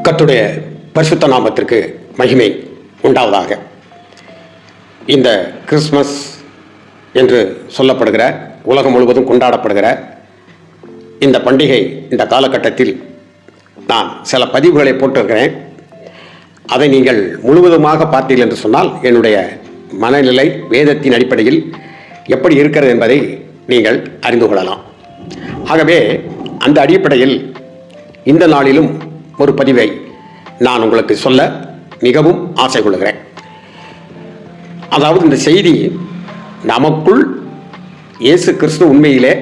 கர்த்தருடைய பரிசுத்த நாமத்திற்கு மகிமை உண்டாவதாக. இந்த கிறிஸ்மஸ் என்று சொல்லப்படுகிற உலகம் முழுவதும் கொண்டாடப்படுகிற இந்த பண்டிகை இந்த காலகட்டத்தில் நான் சில பதிவுகளை போட்டிருக்கிறேன். அதை நீங்கள் முழுவதுமாக பார்த்தீர்கள் என்று சொன்னால் என்னுடைய மனநிலை வேதத்தின் அடிப்படையில் எப்படி இருக்கிறது என்பதை நீங்கள் அறிந்து கொள்ளலாம். ஆகவே அந்த அடிப்படையில் இந்த நாளிலும் ஒரு பதிவை நான் உங்களுக்கு சொல்ல மிகவும் ஆசை கொள்கிறேன். அதாவது இந்த செய்தி நமக்குள் இயேசு கிறிஸ்து உண்மையிலே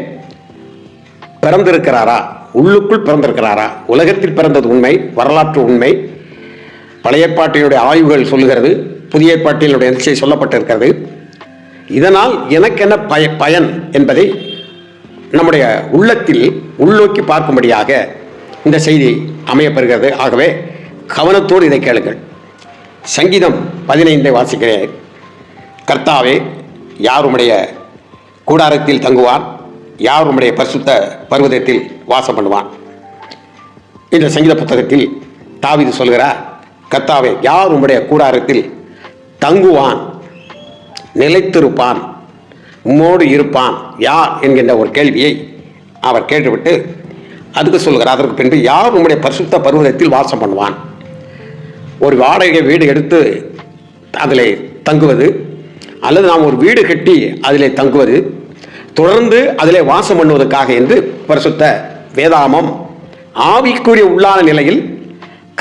பிறந்திருக்கிறாரா, உள்ளுக்குள் பிறந்திருக்கிறாரா? உலகத்தில் பிறந்தது உண்மை, வரலாற்று உண்மை, பழைய ஏற்பாட்டினுடைய ஆய்வுகள் சொல்லுகிறது, புதிய ஏற்பாட்டினுடைய நிச்சய சொல்லப்பட்டிருக்கிறது. இதனால் எனக்கு என்ன பயன் என்பதை நம்முடைய உள்ளத்தில் உள்நோக்கி பார்க்கும்படியாக இந்த செய்தி அமையப்பெறுகிறது. ஆகவே கவனத்தோடு இதை கேளுங்கள். சங்கீதம் 15 வாசிக்கிறேன். கர்த்தாவே, யார் உம்முடைய கூடாரத்தில் தங்குவான், யார் உம்முடைய பரிசுத்த பர்வதத்தில் வாசம் பண்ணுவான். இந்த சங்கீத புத்தகத்தில் தாவீது சொல்கிறார், கர்த்தாவே, யார் உம்முடைய கூடாரத்தில் தங்குவான், நிலைத்திருப்பான், உம்மோடு இருப்பான் யார் என்கின்ற ஒரு கேள்வியை அவர் கேட்டுவிட்டு அதுக்கு சொல்கிறார். அதற்கு பின்பு யார் உம்முடைய பரிசுத்த பர்வதத்தில் வாசம் பண்ணுவான். ஒரு வாடகை வீடு எடுத்து அதில் தங்குவது, அல்லது நாம் ஒரு வீடு கட்டி அதில் தங்குவது, தொடர்ந்து அதில் வாசம் பண்ணுவதற்காக என்று பரிசுத்த வேதாமம் ஆவிக்குரிய உள்ளான நிலையில்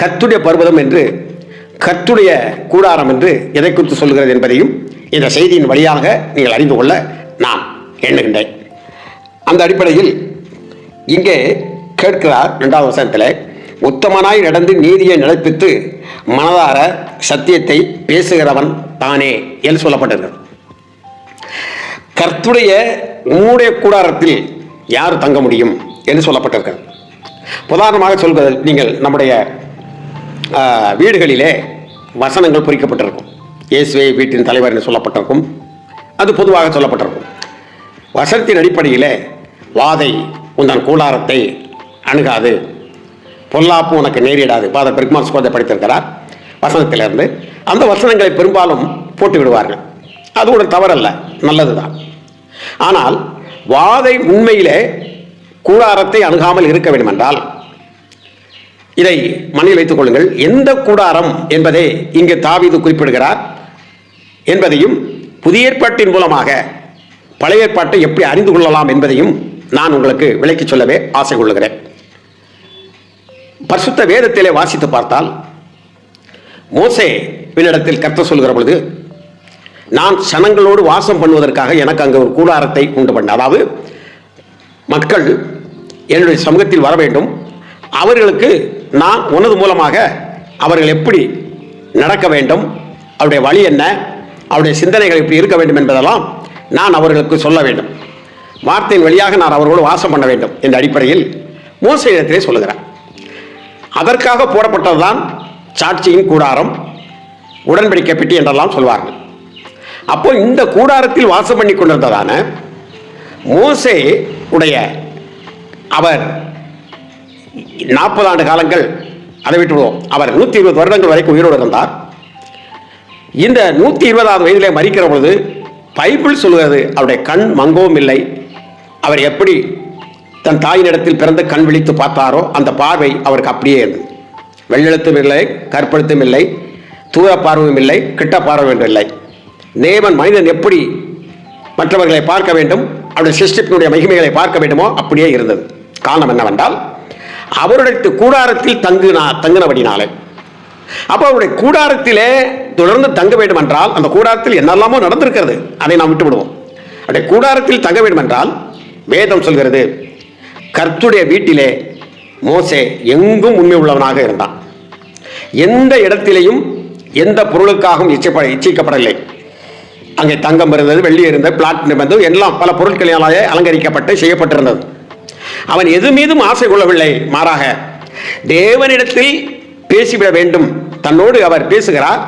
கர்த்தருடைய பர்வதம் என்று, கர்த்தருடைய கூடாரம் என்று எதை குறித்து சொல்கிறது என்பதையும் இந்த செய்தியின் வழியாக நீங்கள் அறிந்து கொள்ள நான் எண்ணுகின்றேன். அந்த அடிப்படையில் இங்கே கேட்கிறார் 2வது வசனத்தில், உத்தமனாய் நடந்து நீதியை நடப்பித்து மனதார சத்தியத்தை பேசுகிறவன் தானே என்று சொல்லப்பட்டிருக்கிறது. கர்த்தருடைய உம்முடைய கூடாரத்தில் யார் தங்க முடியும் என்று சொல்லப்பட்டிருக்கிறது. உதாரணமாக சொல்வது, நீங்கள் நம்முடைய வீடுகளிலே வசனங்கள் பொறிக்கப்பட்டிருக்கும். இயேசுவே வீட்டின் தலைவர் என்று சொல்லப்பட்டிருக்கும். அது பொதுவாக சொல்லப்பட்டிருக்கும். வசனத்தின் அடிப்படையில் வாதை உந்தன் கூடாரத்தை அணுகாது, பொல்லாப்பு உனக்கு நேரிடாது. ஃபாதர் பெர்க்மான்ஸ் கோதை படித்திருக்கிறார். வசனத்திலிருந்து அந்த வசனங்களை பெரும்பாலும் போட்டு விடுவார்கள். அது ஒரு தவறல்ல, நல்லதுதான். ஆனால் வாதை உண்மையிலே கூடாரத்தை அணுகாமல் இருக்க வேண்டும் என்றால் இதை மனதில் வைத்துக் கொள்ளுங்கள். எந்த கூடாரம் என்பதை இங்கே தாவீது குறிப்பிடுகிறார் என்பதையும், புதிய ஏற்பாட்டின் மூலமாக பழைய ஏற்பாட்டை எப்படி அறிந்து கொள்ளலாம் என்பதையும் நான் உங்களுக்கு விளக்கி சொல்லவே ஆசை கொள்ளுகிறேன். பரிசுத்த வேதத்திலே வாசித்து பார்த்தால் மோசேவினிடத்தில் கர்த்தர் சொல்கிற பொழுது, நான் ஜனங்களோடு வாசம் பண்ணுவதற்காக எனக்கு அங்கே ஒரு கூடாரத்தை உண்டு பண்ண, அதாவது மக்கள் என்னுடைய சமூகத்தில் வர வேண்டும், அவர்களுக்கு நான் உனது மூலமாக அவர்கள் எப்படி நடக்க வேண்டும், அவருடைய வழி என்ன, அவருடைய சிந்தனைகள் எப்படி இருக்க வேண்டும் என்பதெல்லாம் நான் அவர்களுக்கு சொல்ல வேண்டும், வார்த்தையின் வழியாக நான் அவர்களோடு வாசம் பண்ண வேண்டும் என்ற அடிப்படையில் மோசேயிடத்திலே சொல்லுகிறார். அதற்காக போடப்பட்டதுதான் சாட்சியின் கூடாரம், உடன்படிக்கை பெட்டி என்றெல்லாம் சொல்வார்கள். அப்போ இந்த கூடாரத்தில் வாசம் பண்ணி கொண்டிருந்ததான மோசே உடைய அவர் 40 ஆண்டு காலங்கள், அதை விட்டுவிடுவோம், அவர் 120 வருடங்கள் வரைக்கும் உயிரோடு இருந்தார். இந்த 120வது வயதிலே மரிக்கிற பொழுது பைபிள் சொல்கிறது, அவருடைய கண் மங்கவும் இல்லை. அவர் எப்படி தன் தாயினிடத்தில் பிறந்து கண் விழித்து பார்த்தாரோ அந்த பார்வை அவருக்கு அப்படியே இருந்தது. வெள்ளெழுத்தும் இல்லை, கற்பழுத்தும் இல்லை, தூர பார்வையும் இல்லை, கிட்ட பார்வையும் இல்லை. தேவன் மனிதன் எப்படி மற்றவர்களை பார்க்க வேண்டும், அவருடைய சிருஷ்டிப்பினுடைய மகிமைகளை பார்க்க வேண்டுமோ அப்படியே இருந்தது. காரணம் என்னவென்றால் அவருடைய கூடாரத்தில் தங்கினபடினாலே. அப்போ அவருடைய கூடாரத்திலே தொடர்ந்து தங்க வேண்டும் என்றால், அந்த கூடாரத்தில் என்னெல்லாமோ நடந்திருக்கிறது, அதை நாம் விட்டு விடுவோம். அவருடைய கூடாரத்தில் தங்க வேண்டும் என்றால் வேதம் சொல்கிறது, கர்த்தருடைய வீட்டிலே மோசே எங்கும் உண்மை உள்ளவனாக இருந்தான். எந்த இடத்திலேயும் எந்த பொருளுக்காகவும் இச்சைக்கப்படவில்லை. அங்கே தங்கம் இருந்தது, வெள்ளி இருந்தது, பிளாட்டினம் இருந்தது, எல்லாம் பல பொருட்களினாலே அலங்கரிக்கப்பட்டு செய்யப்பட்டிருந்தது. அவன் எது மீதும் ஆசை கொள்ளவில்லை, மாறாக தேவனிடத்தில் பேசிவிட வேண்டும், தன்னோடு அவர் பேசுகிறார்,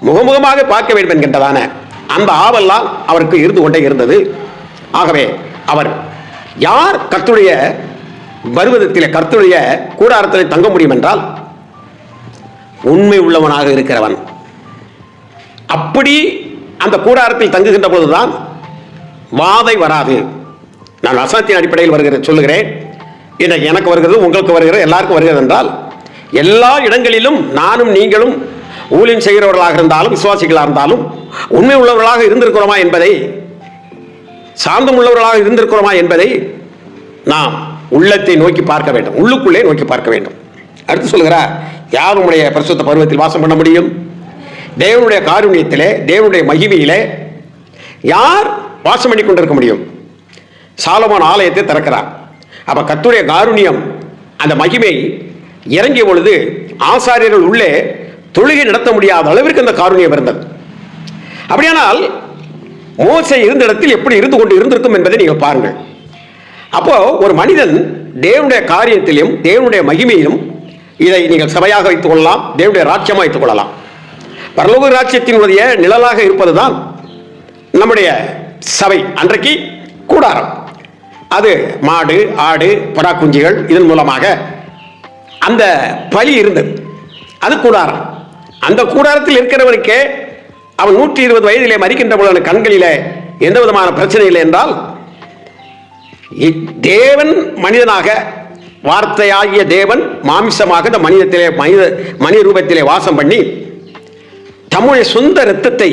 முகமுகமாக பார்க்க வேண்டும் என்கின்றதான அந்த ஆவெல்லாம் அவருக்கு இருந்து கொண்டே இருந்தது. ஆகவே அவர் யார் கர்த்தருடைய பர்வதத்திலே, கர்த்தருடைய கூடாரத்திலே தங்க முடியும் என்றால் உண்மை உள்ளவனாக இருக்கிறவன். அப்படி அந்த கூடாரத்தில் தங்குகின்ற போதுதான் வாதை வராது. நான் வசனத்தின் அடிப்படையில் சொல்லுகிறேன். இன்றைக்கு எனக்கு வருகிறது, உங்களுக்கு வருகிறது, எல்லாருக்கும் வருகிறது என்றால், எல்லா இடங்களிலும் நானும் நீங்களும் ஊழியம் செய்கிறவர்களாக இருந்தாலும் விசுவாசிகளாக இருந்தாலும் உண்மை உள்ளவர்களாக இருந்திருக்கிறோமா என்பதை, சாந்தம் உள்ளவர்களாக இருந்திருக்கிறோமா என்பதை நாம் உள்ளத்தை நோக்கி பார்க்க வேண்டும், உள்ளுக்குள்ளே நோக்கி பார்க்க வேண்டும். அடுத்து சொல்கிறார், யார் உம்முடைய பரிசுத்த பருவத்தில் வாசம் பண்ண முடியும்? தேவனுடைய காருண்யத்திலே, தேவனுடைய மகிமையிலே யார் வாசம் பண்ணி கொண்டிருக்க முடியும்? சாலமோன் ஆலயத்தை திறக்கிறார். அப்ப கர்த்தருடைய காருண்யம், அந்த மகிமை இறங்கிய பொழுது ஆசாரியர்கள் உள்ளே தொழுகை நடத்த முடியாத அளவிற்கு அந்த காருண்யம் இருந்தது. அப்படியானால் மோசே இருந்த இடத்தில் எப்படி இருந்து கொண்டு இருந்திருக்கும் என்பதை நீங்கள் பாருங்கள். அப்போ ஒரு மனிதன் தேவனுடைய காரியத்திலும் தேவனுடைய மகிமையிலும், இதை நீங்கள் சபையாக வைத்துக் கொள்ளலாம், தேவனுடைய ராஜ்யமாக வைத்துக் கொள்ளலாம். பரலோக ராஜ்யத்தினுடைய நிழலாக இருப்பதுதான் நம்முடைய சபை. அன்றைக்கு கூடாரம், அது மாடு, ஆடு, பராக்குஞ்சிகள், இதன் மூலமாக அந்த பலி இருந்தது. அது கூடாரம். அந்த கூடாரத்தில் இருக்கிறவனுக்கே அவன் 120 வயதிலே மறிக்கின்ற பொழுது கண்களிலே எந்த விதமான பிரச்சனை இல்லை என்றால், தேவன் மனிதனாக, வார்த்தையாகிய தேவன் மாமிசமாக இந்த மனித ரூபத்திலே வாசம் பண்ணி தம்முடைய சொந்த இரத்தத்தை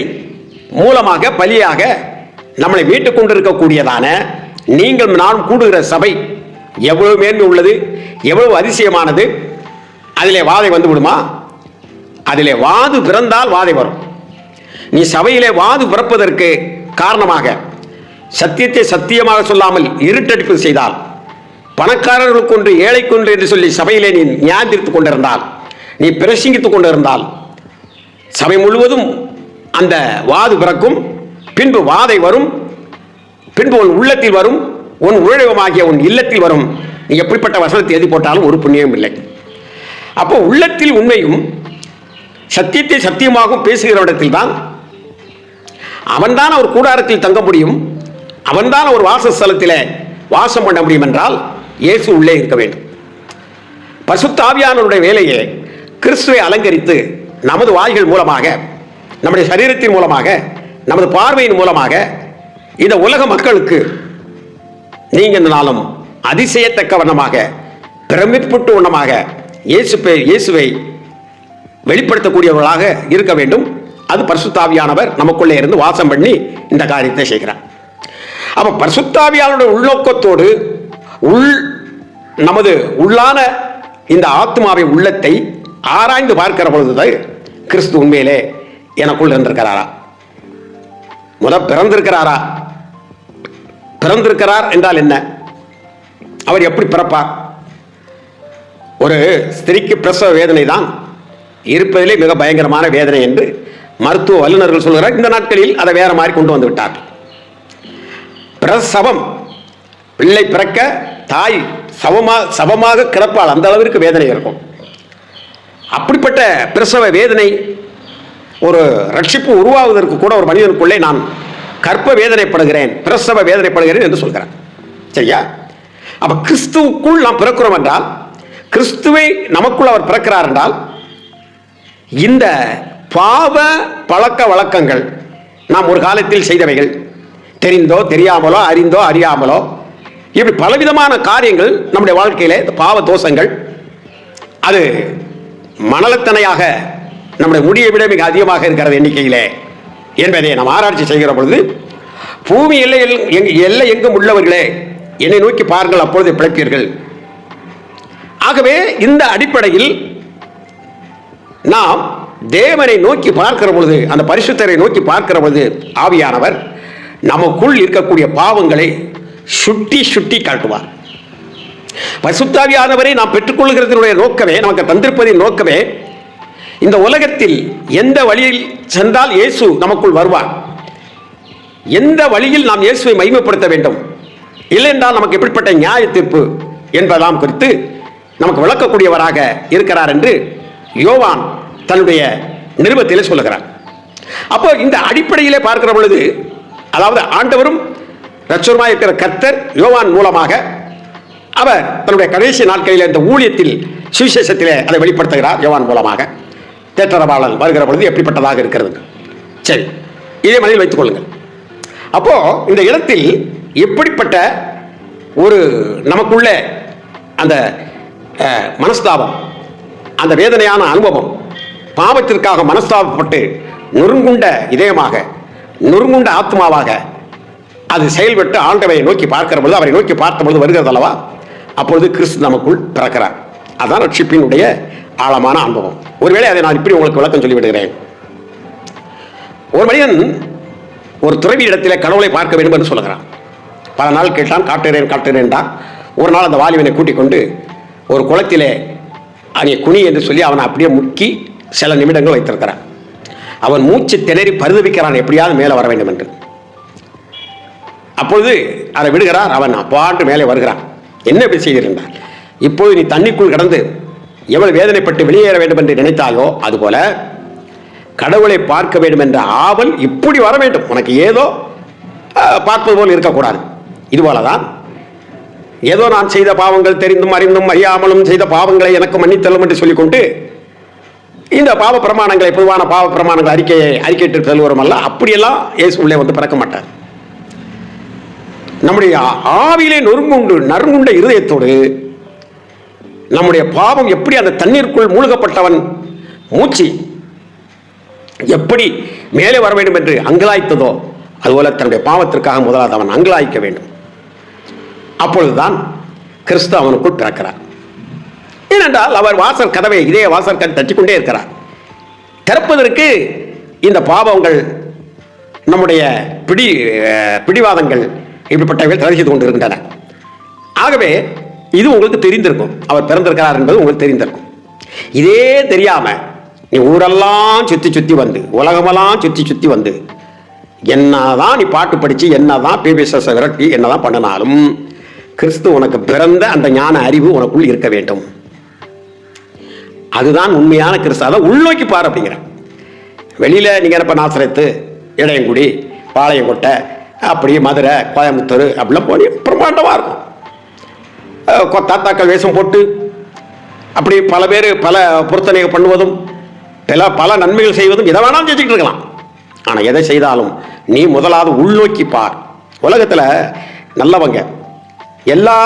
மூலமாக பலியாக நம்மளை மீட்டுக் கொண்டிருக்கக்கூடியதான நீங்கள் நான் கூடுகிற சபை எவ்வளவு மேன்மை உள்ளது, எவ்வளவு அதிசயமானது. அதிலே வாதை வந்து விடுமா? அதிலே வாது பிறந்தால் வாதை வரும். நீ சபையிலே வாது பிறப்பதற்கு காரணமாக சத்தியத்தை சத்தியமாக சொல்லாமல் இருட்டடிப்பு செய்தால், பணக்காரர்களுக்கு ஒன்று ஏழைக்கு ஒன்று என்று சொல்லி சபையிலே நீ நியாயந்தித்துக் கொண்டிருந்தால், நீ பிரசங்கித்துக் கொண்டிருந்தால், சபை முழுவதும் அந்த வாது பிறக்கும். பின்பு வாதை வரும். பின்பு உன் உள்ளத்தில் வரும், உன் உழைவமாகிய உன் இல்லத்தில் வரும். நீ எப்படிப்பட்ட வசனத்தை எழுதி போட்டாலும் ஒரு புண்ணியம் இல்லை. அப்போ உள்ளத்தில் உண்மையும் சத்தியத்தை சத்தியமாகவும் பேசுகிற இடத்தில் தான் அவன்தான் ஒரு கூடாரத்தில் தங்க முடியும், அவன்தான் ஒரு வாசஸ்தலத்தில் வாசம் பண்ண முடியும். என்றால் இயேசு உள்ளே இருக்க வேண்டும். பரிசுத்த ஆவியானவருடைய வேலையை கிறிஸ்துவை அலங்கரித்து நமது வாய்கள் மூலமாக, நம்முடைய சரீரத்தின் மூலமாக, நமது பார்வையின் மூலமாக இந்த உலக மக்களுக்கு நீங்க இந்த நாளும் அதிசயத்தக்க வண்ணமாக, பிரமிப்பூட்டு வண்ணமாக இயேசுவை வெளிப்படுத்தக்கூடியவர்களாக இருக்க வேண்டும். அது பரிசுத்த ஆவியானவர் நமக்குள்ளே இருந்து வாசம் பண்ணி இந்த காரியத்தை செய்கிறார். அப்ப பரிசுத்த ஆவியானவருடைய உள்நோக்கத்தோடு நமது உள்ளான இந்த ஆத்மாவை, உள்ளத்தை ஆராய்ந்து பார்க்கிற பொழுது கிறிஸ்து உண்மையிலே எனக்குள் இருந்திருக்கிறாரா, பிறந்திருக்கிறாரா? பிறந்திருக்கிறார் என்றால் என்ன? அவர் எப்படி பிறப்பார்? ஒரு ஸ்திரீக்கு பிரசவ வேதனை தான் இருப்பதிலே மிக பயங்கரமான வேதனை என்று மருத்துவ வல்லுநர்கள் சொல்கிறார். இந்த நாட்களில் அதை வேற மாதிரி கொண்டு வந்து விட்டார். பிரசவம், பிள்ளை பிறக்க தாய் சவமாக கிடப்பாள், அந்த அளவிற்கு வேதனை இருக்கும். அப்படிப்பட்ட பிரசவ வேதனை, ஒரு ரட்சிப்பு உருவாவதற்கு கூட ஒரு மனிதனுக்குள்ளே நான் கற்ப வேதனைப்படுகிறேன், பிரசவ வேதனைப்படுகிறேன் என்று சொல்கிறார். சரியா? அப்ப கிறிஸ்துவுக்குள் நாம் பிறக்கிறோம் என்றால், கிறிஸ்துவை நமக்குள் அவர் பிறக்கிறார் என்றால், இந்த பாவ பழக்க வழக்கங்கள் நாம் ஒரு காலத்தில் செய்தவைகள், தெரிந்தோ தெரியாமலோ, அறிந்தோ அறியாமலோ, இப்படி பலவிதமான காரியங்கள் நம்முடைய வாழ்க்கையிலே பாவ தோஷங்கள், அது மணலத்தனையாக நம்முடைய முடியை விட மிக அதிகமாக இருக்கிறது எண்ணிக்கையிலே என்பதை நாம் ஆராய்ச்சி செய்கிற பொழுது, பூமி எல்லை எங்கும் உள்ளவர்களே என்னை நோக்கி பாருங்கள், அப்பொழுது பிழைப்பீர்கள். ஆகவே இந்த அடிப்படையில் நாம் தேவனை நோக்கி பார்க்கிற பொழுது, அந்த பரிசுத்தரை நோக்கி பார்க்கிற பொழுது, ஆவியானவர் நமக்குள் இருக்கக்கூடிய பாவங்களை சுட்டி காட்டுவார். பரிசுத்தாவியானவரை நாம் பெற்றுக்கொள்கிறதனுடைய நோக்கமே, நமக்கு தந்திருப்பதின் நோக்கமே, இந்த உலகத்தில் எந்த வழியில் சென்றால் இயேசு நமக்குள் வருவார், எந்த வழியில் நாம் இயேசுவை மகிமைப்படுத்த வேண்டும், இல்லை என்றால் நமக்கு எப்படிப்பட்ட நியாய தீர்ப்பு என்பதெல்லாம் குறித்து நமக்கு விளக்கக்கூடியவராக இருக்கிறார் என்று யோவான் தன்னுடைய நிருபத்திலே சொல்லுகிறார். அப்போ இந்த அடிப்படையிலே பார்க்கிற பொழுது, அதாவது ஆண்டவரும் இரட்சகருமாய் இருக்கிற கர்த்தர் யோவான் மூலமாக அவர் தன்னுடைய கடைசி நாட்களில் இந்த ஊழியத்தில் சுவிசேஷத்திலே அதை வெளிப்படுத்துகிறார். யோவான் மூலமாக தேற்றரவாளன் வருகிற பொழுது எப்படிப்பட்டதாக இருக்கிறது. சரி, இதே மனதில் வைத்துக் கொள்ளுங்கள். அப்போ இந்த இடத்தில் எப்படிப்பட்ட ஒரு நமக்குள்ள அந்த மனஸ்தாபம், அந்த வேதனையான அனுபவம், பாவத்திற்காக மனஸ்தாபப்பட்டு நொறுங்குண்ட இதயமாக, நொறுங்குண்ட ஆத்மாவாக அது செயல்பட்டு ஆண்டவரை நோக்கி பார்க்கிற பொழுது, அவரை நோக்கி பார்த்த பொழுது வருகிறது அல்லவா, அப்பொழுது கிறிஸ்து நமக்குள் பிறக்கிறார். அதுதான் ரட்சிப்பினுடைய ஆழமான அனுபவம். ஒருவேளை அதை நான் இப்படி உங்களுக்கு விளக்கம் சொல்லிவிடுகிறேன். ஒரு மனிதன் ஒரு துறவி இடத்திலே கடவுளை பார்க்க வேண்டும் என்று சொல்லுகிறான். பல நாள் கேட்டான், காட்டுகிறேன் தான். ஒரு நாள் அந்த வாலிபனை கூட்டிக் கொண்டு ஒரு குளத்திலே அங்கே குனி என்று சொல்லி அவனை அப்படியே முக்கி சில நிமிடங்கள் வைத்திருக்கிறான். அவன் மூச்சு திணறி பரிதவிக்கிறான், எப்படியாவது மேலே வர வேண்டும் என்று. அப்பொழுது அதை விடுகிறார். அவன் அப்பாண்டு மேலே வருகிறான். என்ன இப்படி செய்திருந்தார்? இப்போது நீ தண்ணிக்குள் கடந்து எவ்வளவு வேதனைப்பட்டு வெளியேற வேண்டும் என்று நினைத்தாயோ அதுபோல கடவுளை பார்க்க வேண்டும் என்ற ஆவல் இப்படி வர வேண்டும். உனக்கு ஏதோ பார்ப்பது போல் இருக்கக்கூடாது. இதுபோலதான் ஏதோ நான் செய்த பாவங்கள் தெரிந்தும் அறிந்தும் அறியாமலும் செய்த பாவங்களை எனக்கு மன்னித்தள்ளும் என்று சொல்லிக்கொண்டு இந்த பாவ பிரமாணங்களை, பொதுவான பாவ பிரமாணங்கள் அறிக்கையிட்டு செல்வரும் அல்ல. அப்படியெல்லாம் இயேசு உள்ளே வந்து பிறக்க மாட்டார். நம்முடைய ஆவிலே நறுங்குண்ட இருதயத்தோடு நம்முடைய பாவம் எப்படி அந்த தண்ணீருக்குள் மூழ்கப்பட்டவன் மூச்சு எப்படி மேலே வர வேண்டும் என்று அங்கலாய்த்ததோ அதுபோல தன்னுடைய பாவத்திற்காக முதலாவது அவன் அங்கலாய்க்க வேண்டும். அப்பொழுதுதான் கிறிஸ்து அவனுக்குள் பிறக்கிறார். ஏனென்றால் அவர் வாசல் கதவை, இதே வாசல் கதவை தட்டிக்கொண்டே இருக்கிறார். திறப்பதற்கு இந்த பாவங்கள், நம்முடைய பிடிவாதங்கள் இப்படிப்பட்டவர்கள் தடை செய்து கொண்டிருக்கின்றன. ஆகவே இது உங்களுக்கு தெரிந்திருக்கும், அவர் பிறந்திருக்கிறார் என்பது உங்களுக்கு தெரிந்திருக்கும். இதே தெரியாம நீ ஊரெல்லாம் சுத்தி வந்து, உலகமெல்லாம் சுத்தி வந்து, என்னதான் நீ பாட்டு படிச்சு, என்னதான் பிபிஎஸ் விரட்டி, என்னதான் பண்ணினாலும் கிறிஸ்து உனக்கு பிறந்த அந்த ஞான அறிவு உனக்குள் இருக்க வேண்டும். அதுதான் உண்மையான கிறிஸ்து. அதை உள்நோக்கி பாரு அப்படிங்கிற. வெளியில நீங்க இப்ப நாசரத்து, இடையங்குடி, பாளையங்கோட்டை, அப்படி மதுரை, கோயம்புத்தூர் அப்படிலாம் போய் பிரமாண்டமா இருக்கும். தாத்தாக்கள் வேஷம் போட்டு அப்படி பல பேர் பல பொருத்தனைகள் பண்ணுவதும் பல நன்மைகள் செய்வதும் எதை வேணாலும் செஞ்சுக்கிட்டு இருக்கலாம். ஆனால் எதை செய்தாலும் நீ முதலாவது உள்நோக்கி பார். உலகத்தில் நல்லவங்க எல்லா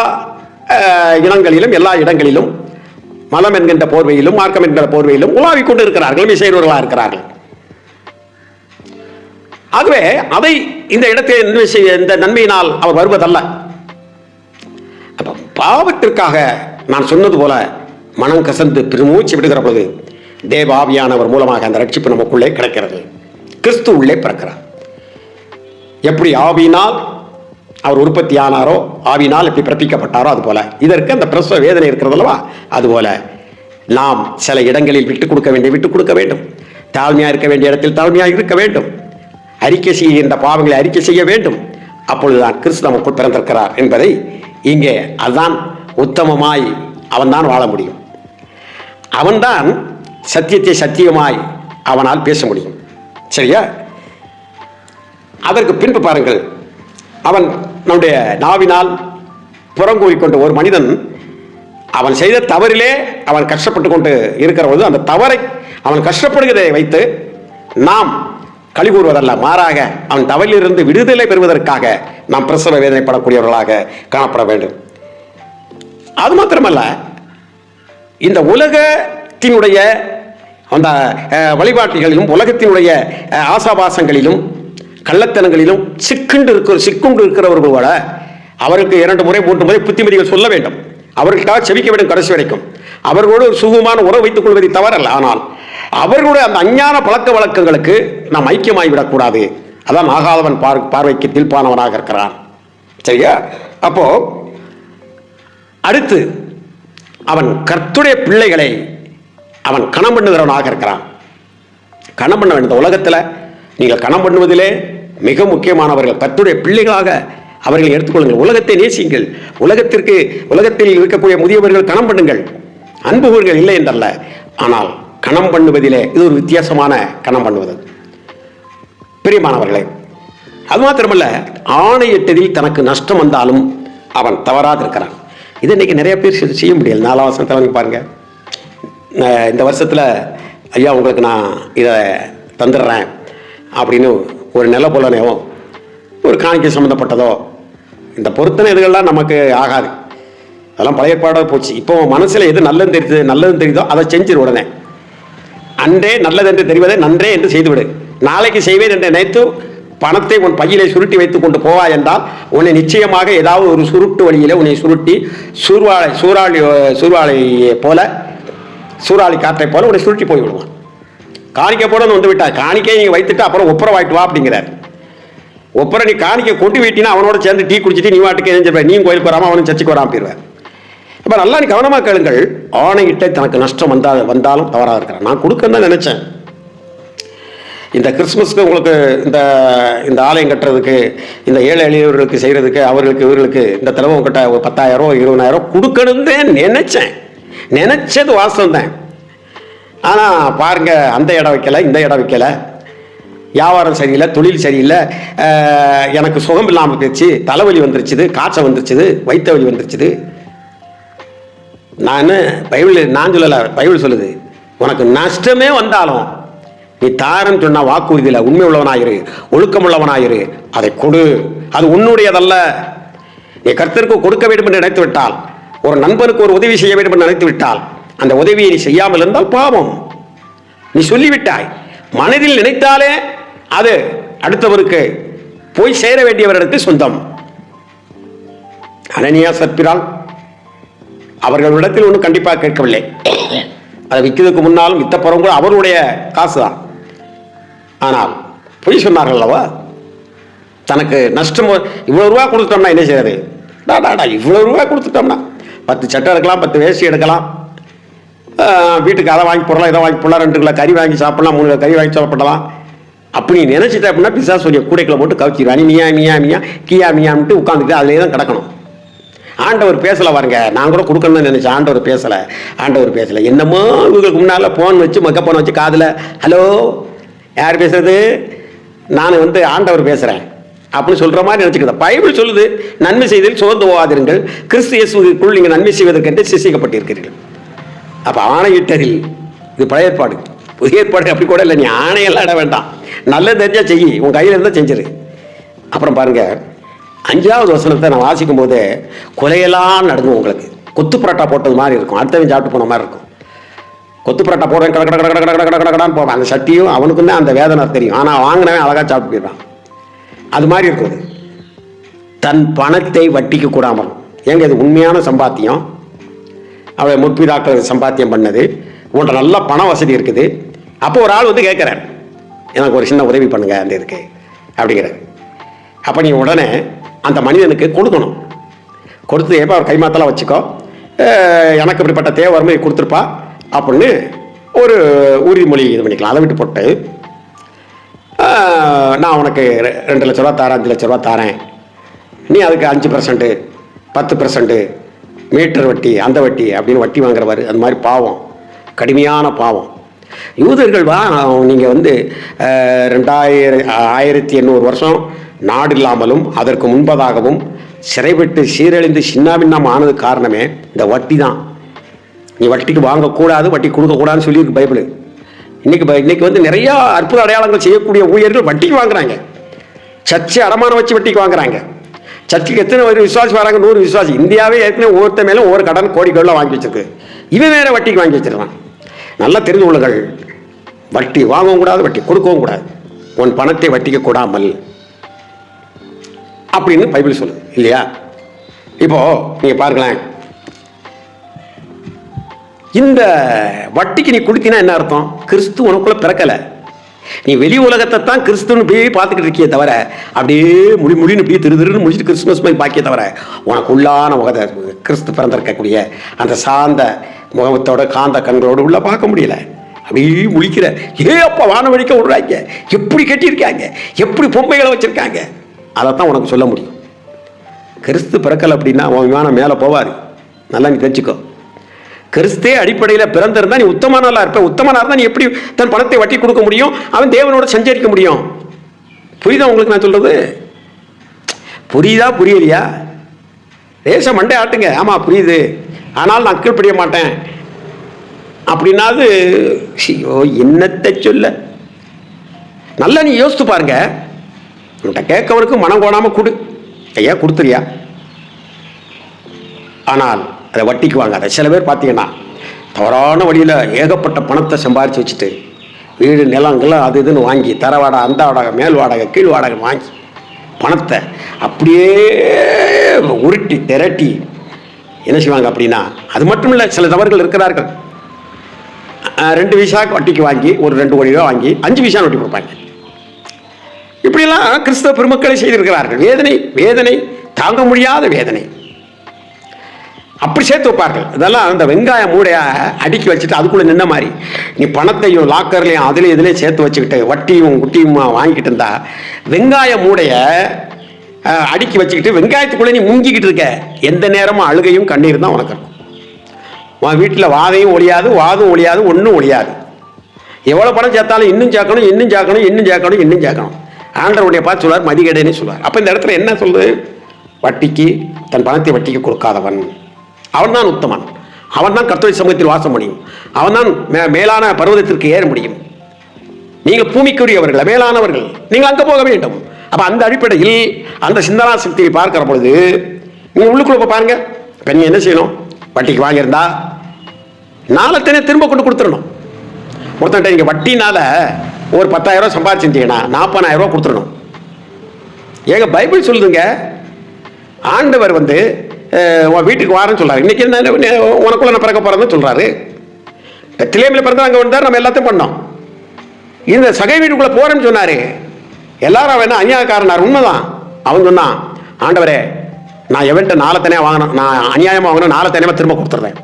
இனங்களிலும், எல்லா இடங்களிலும், மலம் என்கின்ற போர்வையிலும், மார்க்கம் என்கிற போர்வையிலும் உலாவிக் கொண்டு இருக்கிறார்கள், செய்வர்களாக இருக்கிறார்கள். ஆகவே அதை இந்த இடத்தில் இந்த நன்மையினால் அவர் வருவதல்ல. அப்ப பாவத்திற்காக நான் சொன்னது போல மனம் கசந்து பெருமூச்சு விடுகிற போது தேவாவியானவர் மூலமாக அந்த ரட்சிப்பு நமக்குள்ளே கிடைக்கிறது. கிறிஸ்து உள்ளே பிறக்கிறார். எப்படி ஆவியினால் அவர் உற்பத்தி ஆனாரோ, ஆவியினால் எப்படி பிறப்பிக்கப்பட்டாரோ அதுபோல இதற்கு அந்த பிரசவ வேதனை இருக்கிறது அல்லவா, அதுபோல நாம் சில இடங்களில் விட்டுக் கொடுக்க வேண்டும். தாழ்மையாக இருக்க வேண்டிய இடத்தில் தாழ்மையாக இருக்க வேண்டும். அறிக்கை செய்கின்ற பாவங்களை அறிக்கை செய்ய வேண்டும். அப்பொழுதுதான் கிறிஸ்து நமக்குள் பிறந்திருக்கிறார் என்பதை இங்கே அதுதான் உத்தமமாய் அவன்தான் வாழ முடியும். அவன்தான் சத்தியத்தை சத்தியமாய் அவனால் பேச முடியும். சரியா? அதற்கு பின்பு பாருங்கள், அவன் நம்முடைய நாவினால் புறங்கூறிக்கொண்டு ஒரு மனிதன் அவன் செய்த தவறிலே அவன் கஷ்டப்பட்டு கொண்டு இருக்கிற போது அந்த தவறை அவன் கஷ்டப்படுகிறதை வைத்து நாம் கழி கூறுவதல்ல, மாறாக அவன் தவறிலிருந்து விடுதலை பெறுவதற்காக நாம் பிரசவ வேதனைப்படக்கூடியவர்களாக காணப்பட வேண்டும். அது மாத்திரமல்ல, இந்த உலகத்தினுடைய அந்த வழிபாட்டிகளிலும் உலகத்தினுடைய ஆசாபாசங்களிலும் கள்ளத்தனங்களிலும் சிக்குண்டு இருக்கிறவர்கள் கூட அவருக்கு 2 முறை 3 முறை புத்திமதிகள் சொல்ல வேண்டும். அவர்களுக்காக செபிக்க வேண்டும் கடைசி வரைக்கும். அவர்களோடு ஒரு சுகமான உறவு வைத்துக் கொள்வதை தவறல்ல. ஆனால் அவர்களுடைய அந்த அஞ்ஞான பழக்க வழக்கங்களுக்கு நாம் ஐக்கியமாகிவிடக்கூடாது. அதான் ஆகாதவன் பார்வைக்கு தீர்ப்பானவனாக இருக்கிறான். சரியா? அப்போ அடுத்து அவன் கர்த்தருடைய பிள்ளைகளை அவன் கணம் பண்ணுகிறவனாக இருக்கிறான். கணம் பண்ண வேண்டும். உலகத்தில் நீங்கள் கணம் பண்ணுவதிலே மிக முக்கியமானவர்கள் கர்த்தருடைய பிள்ளைகளாக அவர்களை எடுத்துக்கொள்ளுங்கள். உலகத்தை நேசியுங்கள். உலகத்தில் இருக்கக்கூடிய முதியவர்கள் கணம் பண்ணுங்கள். அன்புகள் இல்லை என்றல்ல, ஆனால் கணம் பண்ணுவதிலே இது ஒரு வித்தியாசமான கணம் பண்ணுவது. பிரியமானவர்களே, அது மாத்திரமல்ல, ஆணையிட்டதில் தனக்கு நஷ்டம் வந்தாலும் அவன் தவறாது இருக்கிறான். இது இன்னைக்கு நிறைய பேர் செய்ய முடியல. 4ஆம் வசனத்தில் பாருங்க, இந்த வருஷத்தில் ஐயா உங்களுக்கு நான் இதை தந்துடுறேன் அப்படின்னு ஒரு நில புலனையோ ஒரு காணிக்கை சம்மந்தப்பட்டதோ, இந்த பொருத்தனை இதுகள்லாம் நமக்கு ஆகாது. அதெல்லாம் பழைய ஏற்பாடாக போச்சு. இப்போ மனசில் எது நல்லதுன்னு தெரியுதோ அதை செஞ்சிரு. உடனே அன்றே நல்லது என்று தெரிவதை நன்றே என்று செய்துவிடு. நாளைக்கு செய்வேன் என்று நினைத்து பணத்தை உன் பையிலே சுருட்டி வைத்துக் கொண்டு போவாய் என்றால் உன்னை நிச்சயமாக ஏதாவது ஒரு சுருட்டு வழியில் உன்னை சுருட்டி சூறாளி காற்றை போல உன்னை சுருட்டி போய் விடுவான். காணிக்கை போட வந்து விட்டார். காணிக்கையை நீங்கள் வைத்துட்டு அப்புறம் ஒப்பரை வாங்கிட்டு வா அப்படிங்கிறார். ஒப்பரை நீ காணிக்கை கொண்டு வீட்டினா அவனோட சேர்ந்து டீ குடிச்சிட்டு நீ வாட்டுக்கு எழுந்திருப்ப. நீயும் கோயிலுக்கு வராமல் அவனும் சர்ச்சைக்கு வராமல் போயிடுவேன். இப்போ நல்லா நீ கவனமாக கேளுங்கள். ஆணையிட்ட தனக்கு நஷ்டம் வந்தாலும் தவறாக இருக்கிறான். நான் கொடுக்கன்னு தான் நினச்சேன். இந்த கிறிஸ்மஸ்க்கு உங்களுக்கு இந்த ஆலயம் கட்டுறதுக்கு, இந்த ஏழை எளியவர்களுக்கு செய்கிறதுக்கு, அவர்களுக்கு இவர்களுக்கு இந்த தடவை உங்கள்கிட்ட ஒரு 10,000 20,000 கொடுக்கணும்னு நினச்சது வாஸ்தவம் தான். ஆனால் பாருங்கள், அந்த இடம் வைக்கலை, இந்த இடம் வைக்கலை, வியாபாரம் சரியில்லை, தொழில் சரியில்லை, எனக்கு சுகம் இல்லாமல் போயிடுச்சு, தலைவலி வந்துருச்சுது, காய்ச்சல் வந்துருச்சுது, வயிற்று வலி வந்துருச்சுது. நான் சொல்லலை, பைபிள் சொல்லுது, உனக்கு நஷ்டமே வந்தாலும் நீ தாரன்னு சொன்னால் வாக்குறுதியில் உண்மை உள்ளவனாயிரு, ஒழுக்கமுள்ளவனாயிரு, அதை கொடு. அது உன்னுடையதல்ல. நீ கர்த்தருக்கு கொடுக்க வேண்டும் என்று நினைத்து விட்டால், ஒரு நண்பனுக்கு ஒரு உதவி செய்ய வேண்டும் என்று நினைத்து விட்டால், அந்த உதவியை நீ செய்யாமல் இருந்தால் பாவம். நீ சொல்லிவிட்டாய். மனதில் நினைத்தாலே அது அடுத்தவருக்கு போய் சேர வேண்டியவர்களுக்கு சொந்தம். அனனியா சப்பிரால் அவர்களிடத்தில் ஒன்றும் கண்டிப்பாக கேட்கவில்லை. அதை விற்கிறதுக்கு முன்னாலும் வித்த புறம் கூட அவருடைய காசு தான். ஆனால் பொய் சொன்னார்கள் அல்லவா? தனக்கு நஷ்டம் இவ்வளோ ரூபா கொடுத்துட்டோம்னா என்ன செய்யறது? இவ்வளோ ரூபா கொடுத்துட்டோம்னா 10 சட்டை எடுக்கலாம், 10 வேஷ்டி எடுக்கலாம், வீட்டுக்கு அதை வாங்கி போடலாம், இதை வாங்கி போடலாம், 2 கிலோ கறி வாங்கி சாப்பிடலாம், 3 கிலோ கறி வாங்கி சாப்பிடலாம். அப்படி நினைச்சிட்டேன் அப்படின்னா பிசாசுடைய கூடைக்குள்ள போட்டு கவிச்சிடுவானி. மியா கியா மியான்ட்டு உட்காந்துட்டு அதிலே தான் கிடக்கணும். ஆண்டவர் பேசலை பாருங்க. நான் கூட கொடுக்கணும்னு நினைச்சேன். ஆண்டவர் பேசலை. என்னமோ இவங்களுக்கு முன்னால் ஃபோன் வச்சு மொக்கப்போன் வச்சு காதில் ஹலோ யார் பேசுறது, நான் ஆண்டவர் பேசுகிறேன் அப்படின்னு சொல்கிற மாதிரி நினச்சிக்கிறேன். பைபிள் சொல்லுது, நன்மை செய்ததில் சோர்ந்து போகாதிருங்கள், கிறிஸ்து இயேசுவுக்குள் நீங்கள் நன்மை செய்வதற்கென்று சிசிக்கப்பட்டிருக்கிறீர்கள். அப்போ ஆணையிட்டதில் இது பழைய ஏற்பாடு. புதிய ஏற்பாடு அப்படி கூட இல்லை. நீ ஆணையெல்லாம் இட வேண்டாம், நல்லது தெரிஞ்சால் செய்யி, உன் கையில் இருந்தால் செஞ்சிரு. அப்புறம் பாருங்கள், 5வது வசனத்தை நான் வாசிக்கும் போது கொலையெல்லாம் நடக்கும். உங்களுக்கு கொத்து பரோட்டா போட்டது மாதிரி இருக்கும், அடுத்தவன் சாப்பிட்டு போன மாதிரி இருக்கும். கொத்து பரோட்டா போடுறேன், கடக்கடான்னு போவேன். அந்த சட்டியும் அவனுக்கும் தான் அந்த வேதனை தெரியும். ஆனால் வாங்கினவன் அழகாக சாப்பிட்டு போயிடுறான். அது மாதிரி இருக்குது. தன் பணத்தை வட்டிக்கு கூடாமல், ஏங்க இது உண்மையான சம்பாத்தியம். அவளை முற்பிதாக்கள் சம்பாத்தியம் பண்ணது. உன்ட்ட நல்ல பண வசதி இருக்குது. அப்போ ஒரு ஆள் கேட்குறார், எனக்கு ஒரு சின்ன உதவி பண்ணுங்க அந்த இருக்கு அப்படிங்கிறார். அப்போ நீ உடனே அந்த மனிதனுக்கு கொடுக்கணும். கொடுத்து ஏப்பா அவர் கைமாத்தெல்லாம் வச்சுக்கோ, எனக்கு இப்படிப்பட்ட தேவை வறுமை கொடுத்துருப்பா அப்படின்னு ஒரு உறுதிமொழி இது பண்ணிக்கலாம். அதை விட்டு போட்டு நான் உனக்கு 2 லட்ச ரூபா தரேன், 5 லட்ச ரூபா தரேன், நீ அதுக்கு 5%, 10%, மீட்டர் வட்டி, அந்த வட்டி அப்படின்னு வட்டி வாங்குறவாரு. அந்த மாதிரி பாவம், கடுமையான பாவம். யூதர்கள் நீங்கள் 1800 வருஷம் நாடு இல்லாமலும் அதற்கு முன்பதாகவும் சிறைப்பட்டு சீரழிந்து சின்னாபின்னம் ஆனது காரணமே இந்த வட்டி தான். நீ வட்டிக்கு வாங்கக்கூடாது, வட்டி கொடுக்கக்கூடாதுன்னு சொல்லியிருக்கு பைபிள். இன்னைக்கு நிறைய அற்புத அடையாளங்கள் செய்யக்கூடிய ஊழியர்கள் வட்டிக்கு வாங்குறாங்க. சர்ச்சை அடமானம் வச்சு வட்டிக்கு வாங்குறாங்க. சர்ச்சுக்கு எத்தனை ஒரு விசுவாசி வராங்க? 100 விசுவாசி. இந்தியாவே ஏற்கனவே ஒவ்வொருத்த மேலும் ஒவ்வொரு கடன் கோடிகளில் வாங்கி வச்சிருக்கு. இவன் வேற வட்டிக்கு வாங்கி வச்சிருக்கான். நல்லா தெரிந்து கொள்ளுங்கள், வட்டி வாங்கவும் கூடாது, வட்டி கொடுக்கவும் கூடாது. உன் பணத்தை வட்டிக்க கூடாமல் அப்படின்னு பைபிள் சொல்லுது இல்லையா? இப்போ நீங்க பாருங்களேன், இந்த வட்டிக்கு நீ கொடுத்தீங்கன்னா என்ன அர்த்தம்? கிறிஸ்து உனக்குள்ள பிறக்கலை. நீ வெளி உலகத்தை தான் கிறிஸ்துன்னு போய் பார்த்துக்கிட்டு இருக்கியே தவிர, அப்படியே முடின்னு இப்படியே திருன்னு முடிச்சுட்டு கிறிஸ்துமஸ் மாதிரி பாக்கிய தவிர உனக்குள்ளான முகத்தை கிறிஸ்து பிறந்திருக்கக்கூடிய அந்த சாந்த முகத்தோட காந்த கண்களோடு உள்ள பார்க்க முடியல. அப்படியே முழிக்கிற, அப்பா வான வழிக்க விடுறாங்க, எப்படி கட்டியிருக்காங்க, எப்படி பொம்மைகளை வச்சிருக்காங்க, அதைத்தான் உனக்கு சொல்ல முடியும். கிறிஸ்து பிறக்கலை அப்படின்னா உன் விமானம் மேலே போவார். நல்லா நீ தெரிஞ்சுக்கோ. கிறிஸ்தே அடிப்படையில் பிறந்திருந்தா நீ உத்தமனாக இருப்ப. உத்தமனாக இருந்தால் நீ எப்படி தன் பணத்தை வட்டி கொடுக்க முடியும்? அவன் தேவனோட சஞ்சரிக்க முடியும். புரியுதா உங்களுக்கு நான் சொல்றது? புரியுதா புரியலையா? தேசம் மண்டை ஆட்டுங்க. ஆமாம் புரியுது, ஆனால் நான் கீழ்ப்படிய மாட்டேன், அப்படின்னாது ஐயோ என்னத்தை சொல்ல. நல்லா நீ யோசித்து பாருங்க. உன்கிட்ட கேட்கவனுக்கு மனம் கோணாமல் கொடு, ஐயா கொடுத்துறியா. ஆனால் அதை வட்டிக்கு வாங்காத. சில பேர் பார்த்தீங்கன்னா தவறான வழியில் ஏகப்பட்ட பணத்தை சம்பாரித்து வச்சுட்டு வீடு நிலங்கள்லாம் அது இதுன்னு வாங்கி தர வாடகை, அந்த வாடகை, மேல் வாடகை, கீழ் வாடகை வாங்கி பணத்தை அப்படியே உருட்டி திரட்டி என்ன செய்வாங்க அப்படின்னா, அது மட்டும் இல்லை, சில தவறுகள் இருக்கிறார்கள். 2 விசாக்கு வட்டிக்கு வாங்கி ஒரு 2 கோடி ரூபா வாங்கி 5 விசா வட்டி கொடுப்பாங்க. இப்படியெல்லாம் கிறிஸ்தவ பெருமக்களை செய்திருக்கிறார்கள். வேதனை வேதனை தாங்க முடியாத வேதனை. அப்படி சேர்த்து வைப்பார்கள். இதெல்லாம் அந்த வெங்காய மூடைய அடுக்கி வச்சுட்டு அதுக்குள்ளே நின்ன மாதிரி நீ பணத்தையும் லாக்கர்லையும் அதுலேயும் இதுலேயும் சேர்த்து வச்சுக்கிட்டு வட்டியும் குட்டியும் வாங்கிக்கிட்டு இருந்தா வெங்காய மூடைய அடுக்கி வச்சுக்கிட்டு வெங்காயத்துக்குள்ளே நீ முங்கிக்கிட்டு இருக்க. எந்த நேரமும் அழுகையும் கண்ணீர் தான் உனக்கு இருக்கும். உன் வீட்டில் வாதையும் ஒழியாது, வாதும் ஒழியாது, ஒன்றும் ஒழியாது. எவ்வளோ பணம் சேர்த்தாலும் இன்னும் சேர்க்கணும், இன்னும் சேர்க்கணும், இன்னும் சேர்க்கணும், இன்னும் சேர்க்கணும். ஆண்டவருடைய பார்த்து சொல்வார், மதிகேடனே சொல்வார். அப்போ இந்த இடத்துல என்ன சொல்லுது? வட்டிக்கு தன் பணத்தை வட்டிக்கு கொடுக்காதவன் அவன் தான் உத்தமன். அவன் தான் கர்த்தருடைய சமூகத்தில் வாசம் முடியும். அவன் தான் மேலான பர்வதத்திற்கு ஏற முடியும். நீங்கள் பூமிக்குரியவர்கள், மேலானவர்கள், நீங்கள் அங்கே போக வேண்டும். அப்போ அந்த அடிப்படையில் அந்த சிந்தனா சக்தியை பார்க்கிற பொழுது நீங்கள் உள்ளுக்குள்ள பாருங்க. இப்போ நீங்கள் என்ன செய்யணும்? வட்டிக்கு வாங்கியிருந்தா நாளத்தனே திரும்ப கொண்டு கொடுத்துடணும். ஒருத்தன்ட்ட நீங்கள் வட்டினால ஒரு 10,000 ரூபா சம்பாதிச்சிருந்தீங்கன்னா 40,000 ரூபா கொடுத்துடணும். ஏங்க பைபிள் சொல்லுதுங்க, ஆண்டவர் உன் வீட்டுக்கு வாரன்னு சொல்றாரு. இன்னைக்கு என்ன உனக்குள்ள நான் பிறக்க போறேன்னு சொல்றாரு. பெத்லகேமில் பிறந்த அங்கே வந்தார், நம்ம எல்லாத்தையும் பண்ணோம். இந்த சகை வீட்டுக்குள்ள போறேன்னு சொன்னாரு. எல்லாரும் அவன் அநியாயக்காரனார். உண்மைதான். அவன் சொன்னான், ஆண்டவரே நான் எவன்ட்ட நாளத்தனையாக வாங்கணும், நான் அநியாயமாக வாங்கணும், நாளத்தனையமாக திரும்ப கொடுத்துட்றேன்.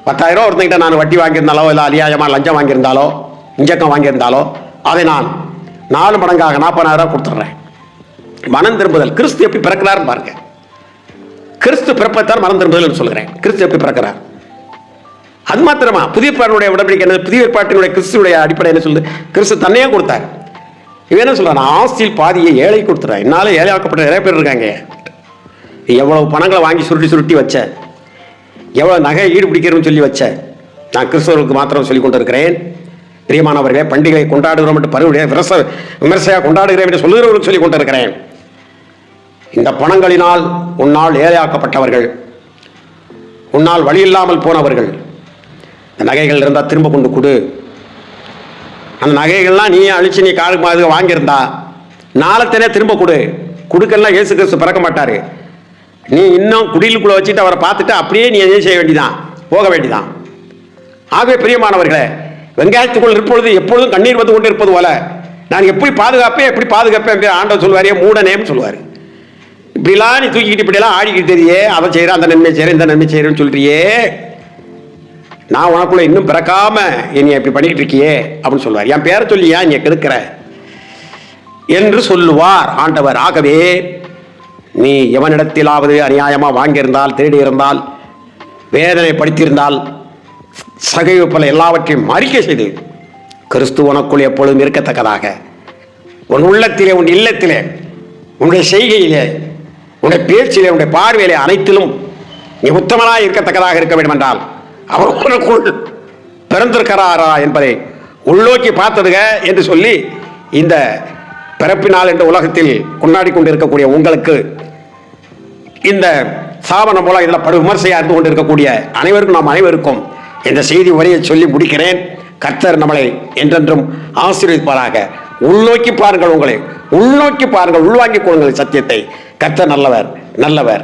10,000 ரூபா ஒருத்தங்கிட்ட நான் வட்டி வாங்கியிருந்தாலோ இல்லை அநியாயமாக லஞ்சம் வாங்கியிருந்தாலோ இஞ்சக்கம் வாங்கியிருந்தாலோ அதை நான் 4 மடங்காக 40,000 ரூபா கொடுத்துட்றேன். மனம் திரும்புதல். கிறிஸ்து எப்படி பிறக்கிறாருன்னு பாருங்க. கிறிஸ்து பிறப்பத்தான் மனம் திரும்புதல் சொல்கிறேன். கிறிஸ்து எப்படி பிறக்கிறார்? அது மாத்திரமா? புதிய பாட்டினுடைய உடன்படிக்கை என்ன? புதிய பாட்டினுடைய கிறிஸ்துடைய அடிப்படை என்ன சொல்லுது? கிறிஸ்து தன்னையே கொடுத்தார். இவன் என்ன சொல்றான்? ஆஸ்தியில் பாதியை ஏழை கொடுத்துறான். என்னால ஏழையாக்கப்பட்ட நிறைய பேர் இருக்காங்க. எவ்வளவு பணங்களை வாங்கி சுருட்டி சுருட்டி வச்ச, எவ்வளவு நகை ஈடு பிடிக்கிறோம்னு சொல்லி வச்ச. நான் கிறிஸ்தவர்களுக்கு மாத்திரம் சொல்லிக் கொண்டிருக்கிறேன். பிரியமானவர்களே, பண்டிகை கொண்டாடுகிறோம் என்று பருவடைய விமர்சையாக கொண்டாடுகிறேன் என்று சொல்லுகிறவர்களுக்கு சொல்லிக் கொண்டிருக்கிறேன். இந்த பணங்களினால் உன்னால் ஏழையாக்கப்பட்டவர்கள், உன்னால் வழி இல்லாமல் போனவர்கள், இந்த நகைகள் இருந்தால் திரும்ப கொண்டு கொடு. அந்த நகைகள்லாம் நீ அழிச்சு நீ காலுக்கு மாதிரி வாங்கியிருந்தா நாளத்தனே திரும்ப கொடு. கொடுக்கலாம் இயேசு கிறிஸ்து பிறக்க மாட்டாரு. நீ இன்னும் குடிலுக்குள்ள வச்சுட்டு அவரை பார்த்துட்டு அப்படியே நீ என்ன செய்ய வேண்டிதான், போக வேண்டிதான். ஆகவே பிரியமானவர்களே, வெங்காயத்துக்குள் இருப்பொழுது எப்பொழுதும் கண்ணீர் வந்து கொண்டு இருப்பது போல நான் எப்படி பாதுகாப்பேன் ஆண்டவர் சொல்வாரே, மூடனேன்னு சொல்லுவார். இப்படிலாம் நீ தூக்கிக்கிட்டு இப்படியெல்லாம் ஆடிக்கிட்டு தெரியே, அதை செய்கிறேன், அந்த நன்மை செய்கிறேன், இந்த நன்மை செய்கிறேன்னு சொல்றியே, நான் உனக்குள்ள இன்னும் பிறக்காம என்னை இப்படி பண்ணிக்கிட்டு இருக்கியே அப்படின்னு சொல்லுவார். என் பேரை சொல்லியா நீ கெடுக்கிற என்று சொல்லுவார் ஆண்டவர். ஆகவே நீ எவனிடத்திலாவது அநியாயமாக வாங்கியிருந்தால், திருடி இருந்தால், வேதனை படுத்தியிருந்தால், சகைப்பல எல்லாவற்றையும் அறிக்கை செய்து கிறிஸ்து உனக்குள் எப்பொழுதும் இருக்கத்தக்கதாக உன் உள்ளத்திலே, உன் இல்லத்திலே, உன்னுடைய செய்கையிலே, உன்னுடைய பேச்சிலே, உன்னுடைய பார்வையிலே அனைத்திலும் நீ உத்தமனாய் இருக்கத்தக்கதாக இருக்க வேண்டும் என்றால் அவர் உனக்குள் பிறந்திருக்கிறாரா என்பதை உள்நோக்கி பார்த்ததுக என்று சொல்லி இந்த பிறப்பினால் என்ற உலகத்தில் கொண்டாடி கொண்டிருக்கக்கூடிய உங்களுக்கு, இந்த சாபனம் போல இதில் படு விமர்சையாக இருந்து கொண்டிருக்கக்கூடிய அனைவருக்கும், நாம் அனைவருக்கும் இந்த செய்தி வரையை சொல்லி முடிக்கிறேன். கர்த்தர் நம்மளை என்றென்றும் ஆசீர்வதிப்பாராக. உள்நோக்கி பாருங்கள், உங்களை உள்நோக்கி பாருங்கள், உள்வாங்கிக் கொள்ளுங்கள் சத்தியத்தை. கர்த்தர் நல்லவர், நல்லவர்.